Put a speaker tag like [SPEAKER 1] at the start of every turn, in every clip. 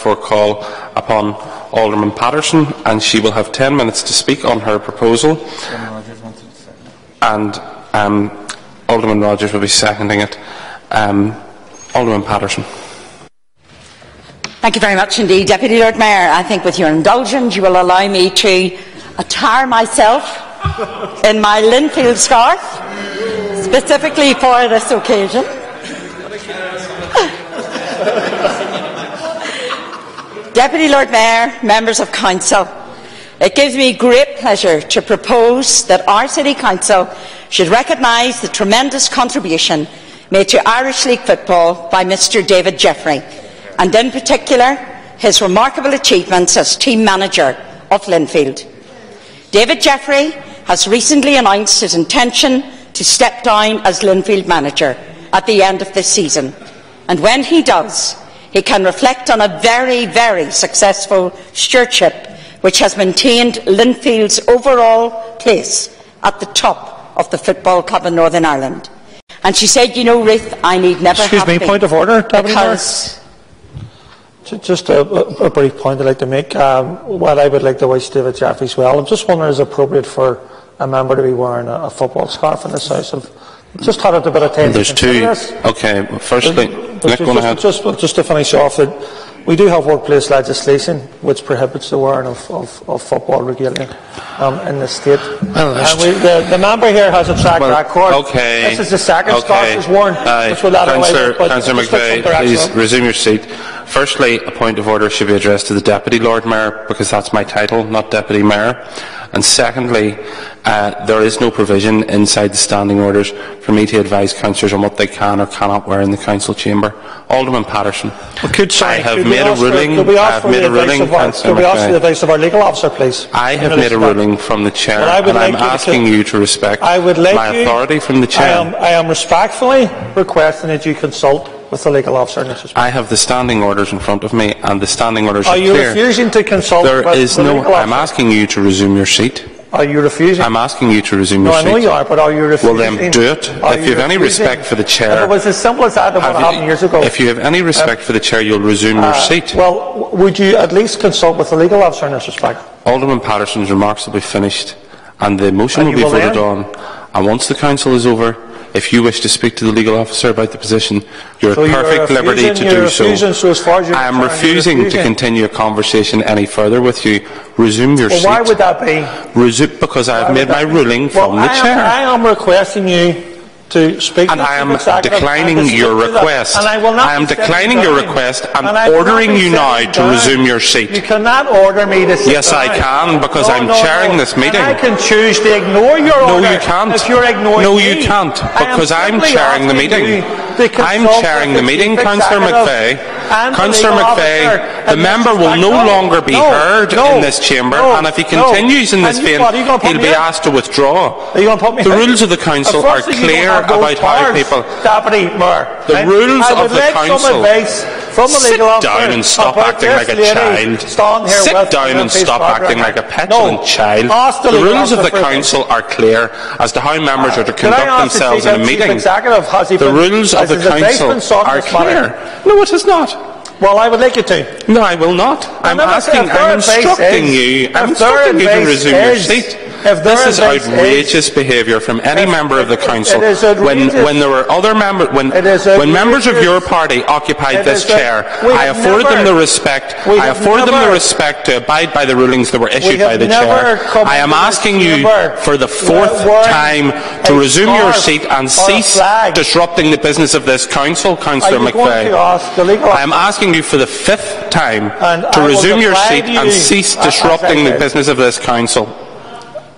[SPEAKER 1] therefore call upon Alderman Patterson, and she will have 10 minutes to speak on her proposal. And Alderman Rogers will be seconding it. Alderman Patterson.
[SPEAKER 2] Thank you very much indeed, Deputy Lord Mayor. I think with your indulgence you will allow me to attire myself in my Linfield scarf, specifically for this occasion. Deputy Lord Mayor, members of Council, it gives me great pleasure to propose that our City Council should recognise the tremendous contribution made to Irish League football by Mr David Jeffrey, and in particular his remarkable achievements as team manager of Linfield. David Jeffrey has recently announced his intention to step down as Linfield manager at the end of this season, and when he does, he can reflect on a very, very successful stewardship which has maintained Linfield's overall place at the top of the football club in Northern Ireland. And she said, you know, Ruth, I need never have been.
[SPEAKER 3] Point of order, Deputy Mayor. Just a brief point I'd like to make. While I would like to wish David Jeffries well, I'm just wondering, is it appropriate for a member to be wearing a football scarf in this House? I've just had a bit of time.
[SPEAKER 1] There's two. Okay, firstly, Nick, go ahead.
[SPEAKER 3] Just to finish off, that we do have workplace legislation which prohibits the wearing of football regalia in the state. Well, the member here has a track record.
[SPEAKER 1] Okay.
[SPEAKER 3] This is the second scarf he's worn.
[SPEAKER 1] Councillor McVeigh, please resume your seat. Firstly, a point of order should be addressed to the Deputy Lord Mayor, because that's my title, not Deputy Mayor. And secondly, there is no provision inside the standing orders for me to advise councillors on what they can or cannot wear in the council chamber. Alderman Patterson. I have made a ruling.
[SPEAKER 3] Could we ask for the advice of our legal officer, please?
[SPEAKER 1] I have made a ruling from the chair, and I'm asking you to respect my authority from the chair.
[SPEAKER 3] I am respectfully requesting that you consult with the legal officer in this respect.
[SPEAKER 1] I have the standing orders in front of me, and the standing orders are clear.
[SPEAKER 3] Are you refusing to consult with the legal officer?
[SPEAKER 1] I'm asking you to resume your seat.
[SPEAKER 3] Are you refusing?
[SPEAKER 1] I'm asking you to resume your seat.
[SPEAKER 3] No, I know you are, but are you refusing?
[SPEAKER 1] Well, then do it. If you have any respect for the chair.
[SPEAKER 3] If it was as simple as that, it would have happened years ago.
[SPEAKER 1] If you have any respect for the chair, you'll resume your seat.
[SPEAKER 3] Well, would you at least consult with the legal officer in this respect?
[SPEAKER 1] Alderman Patterson's remarks will be finished, and the motion will be voted on. And once the council is over, if you wish to speak to the legal officer about the position, you're at perfect liberty to do so. I am refusing to continue a conversation any further with you. Resume your seat.
[SPEAKER 3] Why would that be?
[SPEAKER 1] Because I have made my ruling from the chair.
[SPEAKER 3] I am requesting you to speak.
[SPEAKER 1] And I am declining your request. I am declining your request and ordering you now to resume your seat.
[SPEAKER 3] You cannot order me to sit down.
[SPEAKER 1] Yes, I can, because I'm chairing this meeting.
[SPEAKER 3] I can choose to ignore your order.
[SPEAKER 1] No, you can't.
[SPEAKER 3] If you're ignoring
[SPEAKER 1] no, you can't, because I'm chairing the meeting. I'm chairing the meeting, Councillor McVeigh. Councillor McVeigh, the member will no longer be heard in this chamber, and if he continues in this vein, he'll be asked to withdraw. The rules of the council are clear about how people. The rules of the council. Sit down and stop acting like a child. Sit down and stop acting like a petulant child. The rules of the council are clear as to how members are to conduct themselves in a meeting. The rules of the council are clear. No, it is not.
[SPEAKER 3] Well, I would like you to.
[SPEAKER 1] No, I will not. I'm instructing you to resume your seat. This is outrageous behaviour from any member of the council. When there were other members, when members of your party occupied this chair, I afforded them the respect. I afforded them the respect to abide by the rulings that were issued by the chair. I am asking you for the fourth time to resume your seat and cease disrupting the business of this council, Councillor McVeigh. I am asking you for the fifth time to resume your seat and cease disrupting the business of this council.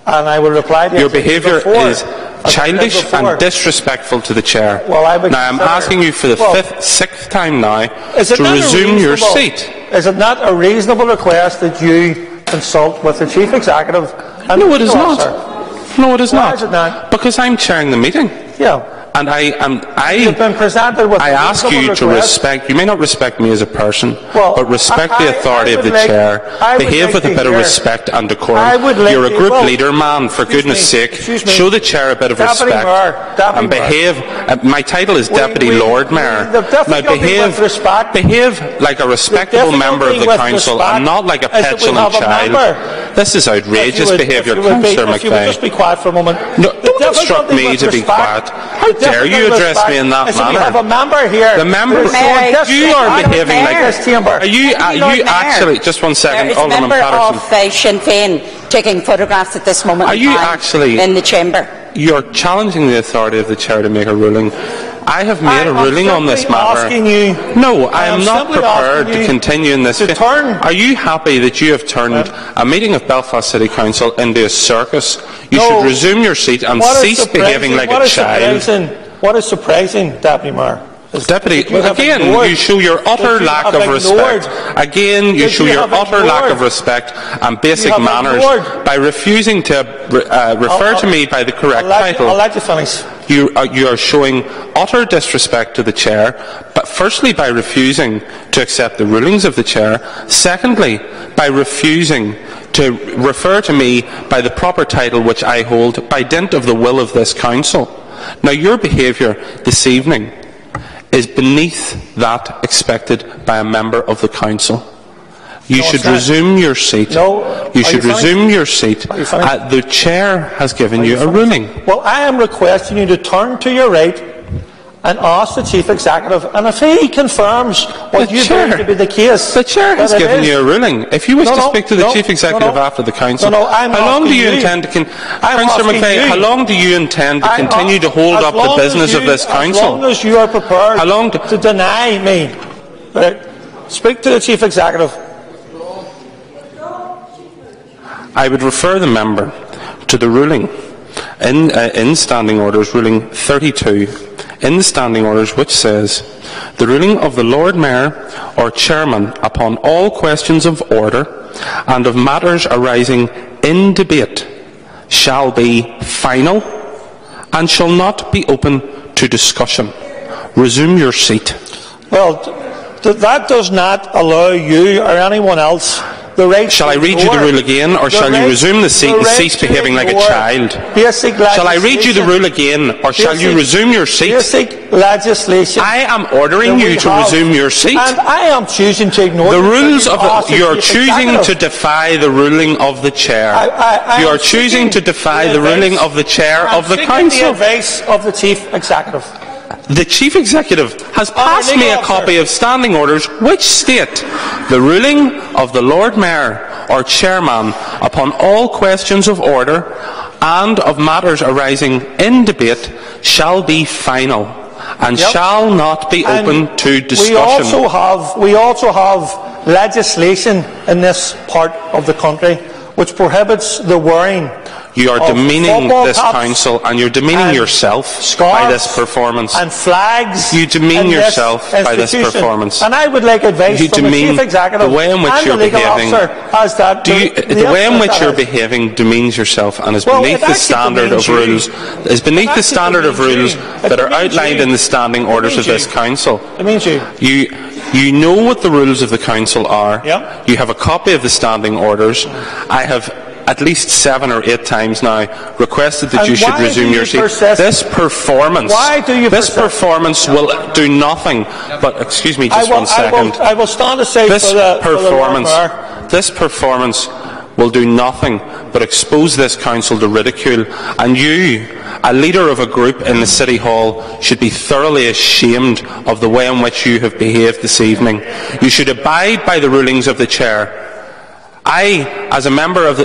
[SPEAKER 3] And I will reply to
[SPEAKER 1] your behaviour is childish and disrespectful to the chair. Now I am asking you for the sixth time now to resume your seat.
[SPEAKER 3] Is it not a reasonable request that you consult with the Chief Executive?
[SPEAKER 1] No, it is not. No, it is not.
[SPEAKER 3] Why is it not?
[SPEAKER 1] Because I'm chairing the meeting.
[SPEAKER 3] Yeah.
[SPEAKER 1] And
[SPEAKER 3] You've been presented with
[SPEAKER 1] I ask you to respect. You may not respect me as a person, but respect the authority of the chair. Behave with a bit of respect and decorum. You're a group leader, man. For goodness' sake, show the chair a bit of respect and behave. My title is Deputy Lord Mayor. Now behave like a respectable member of the council and not like a petulant child. This is outrageous behaviour, Councillor McVeigh.
[SPEAKER 3] If you would just be quiet for a moment.
[SPEAKER 1] No, don't instruct me to be quiet. How dare you address me in that manner?
[SPEAKER 3] We have a member here.
[SPEAKER 1] The member, you are behaving like this chamber. Are you actually? Just one second.
[SPEAKER 2] There is a member of Sinn Féin taking photographs at this moment.
[SPEAKER 1] Are you actually
[SPEAKER 2] in the chamber?
[SPEAKER 1] You're challenging the authority of the chair to make a ruling. I have made a ruling on this matter. No, I am not prepared to continue in this. Are you happy that you have turned a meeting of Belfast City Council into a circus? You should resume your seat and cease behaving like a child.
[SPEAKER 3] What is surprising, Deputy Mayor?
[SPEAKER 1] Deputy, again, you show your utter lack of respect. Again, you show your utter lack of respect and basic manners by refusing to refer to me by the correct title.
[SPEAKER 3] I'll let you finish.
[SPEAKER 1] You are showing utter disrespect to the chair, but firstly by refusing to accept the rulings of the chair, secondly by refusing to refer to me by the proper title which I hold by dint of the will of this council. Now your behaviour this evening is beneath that expected by a member of the council. You should resume your seat. You should resume your seat. The chair has given you a ruling.
[SPEAKER 3] Well, I am requesting you to turn to your right and ask the Chief Executive, and if he confirms what you believe to be the case...
[SPEAKER 1] The chair has given you a ruling. If you wish to speak to the Chief Executive after the council, how long do you intend to... Councillor McVeigh, how long do you intend to continue to hold up the business of this council?
[SPEAKER 3] As long as you are prepared to deny me. Speak to the Chief Executive.
[SPEAKER 1] I would refer the member to the ruling in Standing Orders, ruling 32, in the Standing Orders, which says, the ruling of the Lord Mayor or Chairman upon all questions of order and of matters arising in debate shall be final and shall not be open to discussion. Resume your seat.
[SPEAKER 3] Well, that does not allow you or anyone else the right.
[SPEAKER 1] Shall I read you the rule again, or shall you resume the seat and cease behaving like a child? Shall I read you the rule again, or shall you resume your seat?
[SPEAKER 3] Basic legislation.
[SPEAKER 1] I am ordering you to resume your seat.
[SPEAKER 3] And I am choosing to ignore
[SPEAKER 1] the rules of the... You are choosing to defy the ruling of the chair. You are choosing to defy the ruling of the chair of the council.
[SPEAKER 3] The advice of the Chief Executive.
[SPEAKER 1] The Chief Executive has passed me a copy of Standing Orders which state the ruling of the Lord Mayor or Chairman upon all questions of order and of matters arising in debate shall be final and shall not be open to discussion.
[SPEAKER 3] We also have legislation in this part of the country which prohibits the wearing.
[SPEAKER 1] You are demeaning this council and you're demeaning yourself by this performance.
[SPEAKER 3] And flags.
[SPEAKER 1] You demean yourself by this performance.
[SPEAKER 3] And I would like advice from the Chief Executive
[SPEAKER 1] the way in which
[SPEAKER 3] and
[SPEAKER 1] you're
[SPEAKER 3] the legal
[SPEAKER 1] behaving,
[SPEAKER 3] officer
[SPEAKER 1] the way in which you're behaving demeans yourself and is beneath the standard of rules. Is beneath the standard of rules that are outlined in the Standing Orders of this council.
[SPEAKER 3] It means you.
[SPEAKER 1] You know what the rules of the council are. You have a copy of the Standing Orders. I have at least 7 or 8 times now requested that you should resume your seat. This performance will do nothing but, excuse me just 1 second.
[SPEAKER 3] I will stand aside
[SPEAKER 1] this performance will do nothing but expose this council to ridicule, and you, a leader of a group in the City Hall, should be thoroughly ashamed of the way in which you have behaved this evening. You should abide by the rulings of the chair. I, as a member of the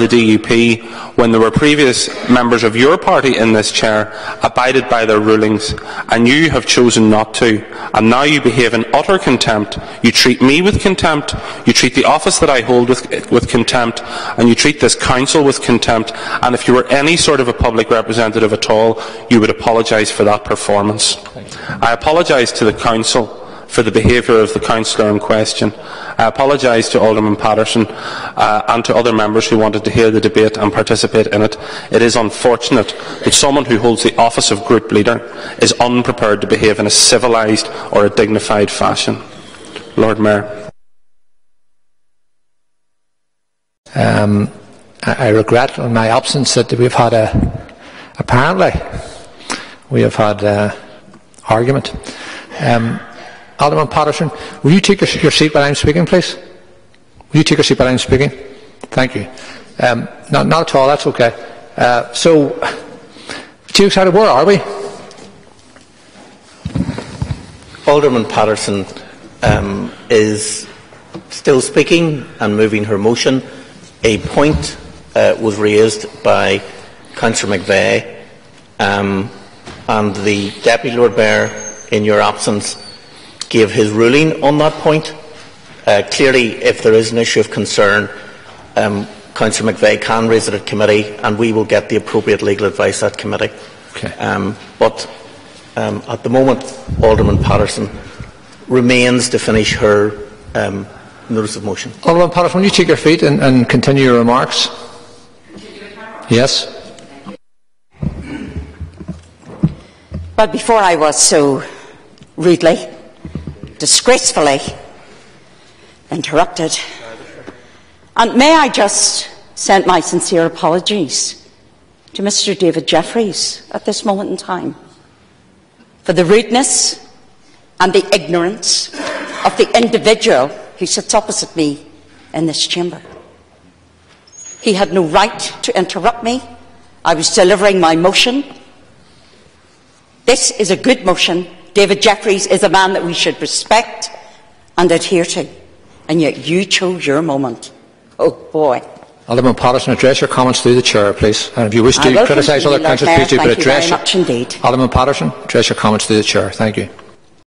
[SPEAKER 1] DUP, when there were previous members of your party in this chair, abided by their rulings, and you have chosen not to, and now you behave in utter contempt. You treat me with contempt, you treat the office that I hold with contempt, and you treat this council with contempt, and if you were any sort of a public representative at all, you would apologise for that performance. I apologise to the council for the behaviour of the councillor in question. I apologise to Alderman Patterson and to other members who wanted to hear the debate and participate in it. It is unfortunate that someone who holds the office of group leader is unprepared to behave in a civilised or a dignified fashion. Lord Mayor.
[SPEAKER 4] I regret in my absence that we've had apparently we have had argument. Alderman Patterson, will you take your seat while I'm speaking, please? Will you take your seat while I'm speaking? Thank you. Not at all, that's okay. So, too excited, where are we?
[SPEAKER 5] Alderman Patterson is still speaking and moving her motion. A point was raised by Councillor McVeigh, and the Deputy Lord Mayor, in your absence, gave his ruling on that point. Clearly, if there is an issue of concern, Councillor McVeigh can raise it at committee, and we will get the appropriate legal advice at committee.
[SPEAKER 4] Okay.
[SPEAKER 5] But at the moment, Alderman Patterson remains to finish her notice of motion.
[SPEAKER 4] Alderman Patterson, will you take your feet and continue your remarks? Yes.
[SPEAKER 2] But before I was so rudely, disgracefully interrupted, and may I just send my sincere apologies to Mr. David Jeffries at this moment in time for the rudeness and the ignorance of the individual who sits opposite me in this chamber. He had no right to interrupt me. I was delivering my motion. This is a good motion. David Jeffries is a man that we should respect and adhere to. And yet you chose your moment. Oh boy.
[SPEAKER 4] Alderman Patterson, address your comments through the chair, please. And if you wish to criticise other councillors, please do, but address.
[SPEAKER 2] Thank you very much indeed.
[SPEAKER 4] Alderman Patterson, address your comments through the chair. Thank you.